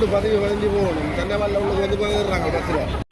வந்து பதிவு பதிஞ்சு போகணும். தென்னவாலில் உள்ளது வந்து போயிடுறாங்க பஸ்ஸில்.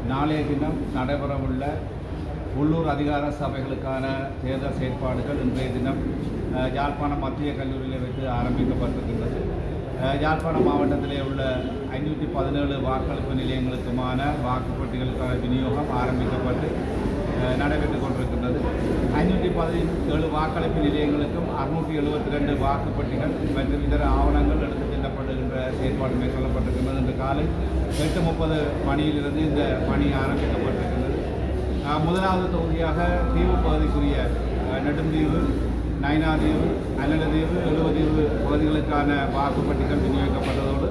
நாளைய தினம் நடைபெறவுள்ள உள்ளூர் அதிகார சபைகளுக்கான தேர்தல் செயற்பாடுகள் இன்றைய தினம் யாழ்ப்பாணம் மத்திய கல்லூரியில் வைத்து ஆரம்பிக்கப்பட்டிருக்கின்றது. யாழ்ப்பாணம் மாவட்டத்திலே உள்ள 517 வாக்களிப்பு நிலையங்களுக்குமான வாக்குப்பட்டிகளுக்கான விநியோகம் ஆரம்பிக்கப்பட்டு நடைபெற்றுக் கொண்டிருக்கின்றது. 517 வாக்களிப்பு நிலையங்களுக்கும் 672 வாக்குப்பட்டிகள் மற்றும் இதர ஆவணங்கள் எடுத்துச் செல்லப்படுகின்ற செயற்பாடு மேற்கொள்ளப்பட்டிருக்கின்றது. இன்று காலை 8:30 மணியிலிருந்து இந்த பணி ஆரம்பிக்கப்பட்டிருக்கின்றது. முதலாவது தொகுதியாக தீவு பகுதிக்குரிய நெடுந்தீவு, நயினாதீவு, அல்லலதீவு, எழுவதீவு பகுதிகளுக்கான வாக்குப்பட்டிகள் விநியோகிக்கப்பட்டதோடு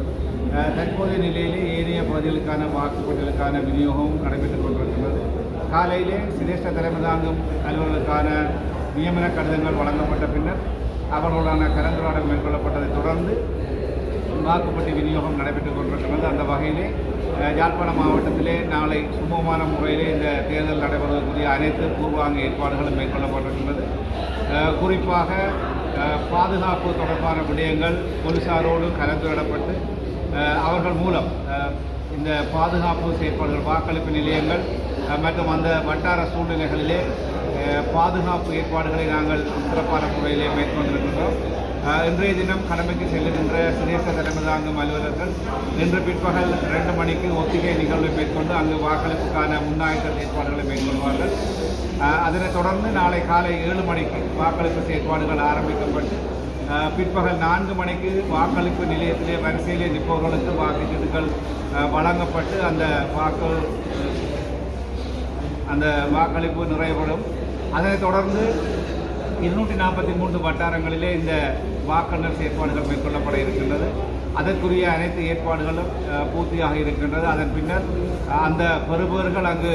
தற்போதைய நிலையிலே ஏனைய பகுதிகளுக்கான வாக்குப்பட்டிகளுக்கான விநியோகமும் நடைபெற்றுக் கொண்டிருக்கின்றது. காலையிலே சிரேஷ்ட தலைமை தாங்கும் அலுவலர்களுக்கான நியமன கடிதங்கள் வழங்கப்பட்ட பின்னர் அவர்களுடான கலந்துரையாடல் மேற்கொள்ளப்பட்டதைத் தொடர்ந்து வாக்குப்பட்டி விநியோகம் நடைபெற்றுக் கொண்டிருக்கிறது. அந்த வகையிலே யாழ்ப்பாணம் மாவட்டத்திலே நாளை சுமூகமான முறையிலே இந்த தேர்தல் நடைபெறுவதற்குரிய அனைத்து பூர்வாங்க ஏற்பாடுகளும் மேற்கொள்ளப்பட்டிருக்கின்றது. குறிப்பாக பாதுகாப்பு தொடர்பான விடயங்கள் போலீசாரோடு கலந்துரையாடப்பட்டு அவர்கள் மூலம் இந்த பாதுகாப்பு செயற்பாடுகள், வாக்களிப்பு நிலையங்கள் மற்றும் அந்த வட்டார சூழ்நிலைகளிலே பாதுகாப்பு ஏற்பாடுகளை நாங்கள் சிறப்பான முறையிலே மேற்கொண்டிருக்கின்றோம். இன்றைய தினம் கடமைக்கு செல்லுகின்ற சிரேஷ்ட தலைமை தாங்கும் அலுவலர்கள் இன்று பிற்பகல் 2 மணிக்கு ஒத்திகை நிகழ்வை மேற்கொண்டு அங்கு வாக்களிப்புக்கான முன்னாயத்த செயற்பாடுகளை மேற்கொள்வார்கள். அதனைத் தொடர்ந்து நாளை காலை 7 மணிக்கு வாக்களிப்பு செயற்பாடுகள் ஆரம்பிக்கப்பட்டு பிற்பகல் 4 மணிக்கு வாக்களிப்பு நிலையத்திலே வரிசையிலே நிற்பவர்களுக்கு வாக்குச்சீட்டுகள் வழங்கப்பட்டு அந்த வாக்களிப்பு நிறைவுறும். அதனைத் தொடர்ந்து 243 வட்டாரங்களிலே இந்த வாக்காளர் செயற்பாடுகள் மேற்கொள்ளப்பட இருக்கின்றது. அதற்குரிய அனைத்து ஏற்பாடுகளும் பூர்த்தியாக இருக்கின்றது. அதன் பின்னர் அந்த பெறுபவர்கள் அங்கு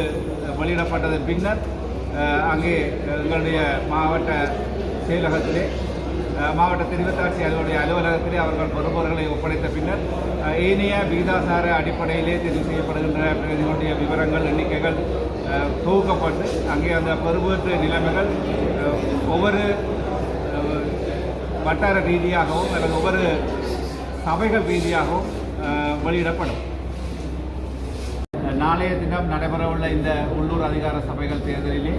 வெளியிடப்பட்டதன் பின்னர் அங்கே எங்களுடைய மாவட்ட செயலகத்திலே, மாவட்ட தெரிவத்தாட்சி அலுவலகத்திலே அவர்கள் பெறுபவர்களை ஒப்படைத்த பின்னர் ஏனைய விகிதாசார அடிப்படையிலே தெரிவு செய்யப்படுகின்ற பிரதிகளுடைய விவரங்கள், எண்ணிக்கைகள் தொகுக்கப்பட்டு அங்கே அந்த பெறுபேற்று நிலைமைகள் ஒவ்வொரு வட்டார ரீதியாகவும் அல்லது ஒவ்வொரு சபைகள் ரீதியாகவும் வெளியிடப்படும். நாளைய தினம் நடைபெறவுள்ள இந்த உள்ளூர் அதிகார சபைகள் தேர்தலிலே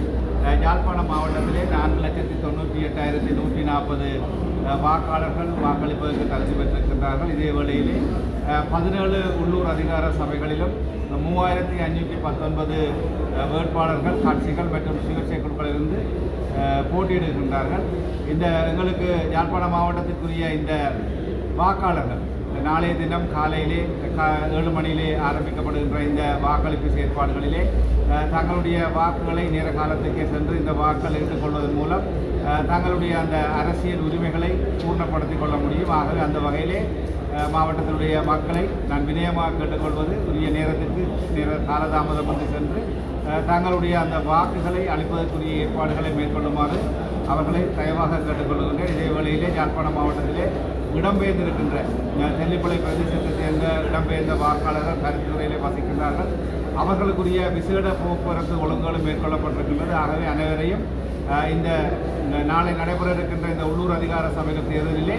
யாழ்ப்பாணம் மாவட்டத்திலே 4,98,140 வாக்காளர்கள் வாக்களிப்பதற்கு தகுதி பெற்றிருக்கின்றார்கள். இதே வேளையிலே 17 உள்ளூர் அதிகார சபைகளிலும் 3,519 வேட்பாளர்கள், கட்சிகள் மற்றும் சுயேட்சை குழுக்களிலிருந்து போட்டியிடுகின்றார்கள். இந்த எங்களுக்கு யாழ்ப்பாணம் மாவட்டத்திற்குரிய இந்த வாக்காளர்கள் நாளைய தினம் காலையிலே 7 மணியிலே ஆரம்பிக்கப்படுகின்ற இந்த வாக்களிப்பு செயற்பாடுகளிலே தங்களுடைய வாக்குகளை நேர காலத்துக்கே சென்று இந்த வாக்கள் எடுத்துக்கொள்வதன் மூலம் தங்களுடைய அந்த அரசியல் உரிமைகளை பூர்ணப்படுத்திக் கொள்ள முடியும். ஆகவே அந்த வகையிலே மாவட்டத்தினுடைய மக்களை நான் வினயமாக கேட்டுக்கொள்வது, உரிய நேரத்திற்கு காலதாமதமின்றி சென்று தங்களுடைய அந்த வாக்குகளை அளிப்பதற்குரிய ஏற்பாடுகளை மேற்கொள்ளுமாறு அவர்களை தயவாக கேட்டுக்கொள்கின்றேன். இதே வேளையிலே யாழ்ப்பாணம் மாவட்டத்திலே இடம்பெயர்ந்திருக்கின்ற தெல்லிப்பளை பிரதேசத்தைச் சேர்ந்த இடம்பெயர்ந்த வாக்காளர்கள் கருத்துறையிலே வசிக்கின்றார்கள். அவர்களுக்குரிய விசேட போக்குவரத்து ஒழுங்குகளும் மேற்கொள்ளப்பட்டிருக்கின்றது. ஆகவே அனைவரையும் இந்த நாளை நடைபெற இருக்கின்ற இந்த உள்ளூர் அதிகார சபைகள் தேர்தலிலே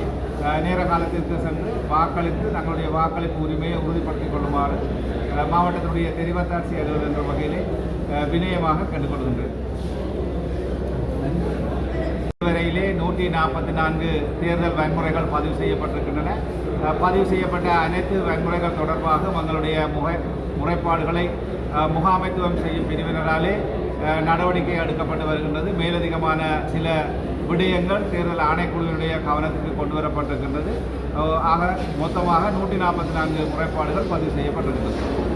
நேர காலத்திற்கு சென்று வாக்களித்து தங்களுடைய வாக்களிப்பு உரிமையை உறுதிப்படுத்திக் கொள்ளுமாறு மாவட்டத்தினுடைய தெரிவத்தாட்சி அலுவலர் என்ற வகையிலே வினயமாக கேட்டுக்கொள்கின்றேன். இதுவரையிலே 144 தேர்தல் வன்முறைகள் பதிவு செய்யப்பட்டிருக்கின்றன. பதிவு செய்யப்பட்ட அனைத்து வன்முறைகள் தொடர்பாக எங்களுடைய முறைப்பாடுகளை முகாமைத்துவம் செய்யும் பிரிவினராலே நடவடிக்கை எடுக்கப்பட்டு வருகின்றது. மேலதிகமான சில விடயங்கள் தேர்தல் ஆணைக்குழுவினுடைய கவனத்துக்கு கொண்டு வரப்பட்டிருக்கின்றது. ஆக மொத்தமாக 144 முறைப்பாடுகள் பதிவு செய்யப்பட்டிருக்கின்றன.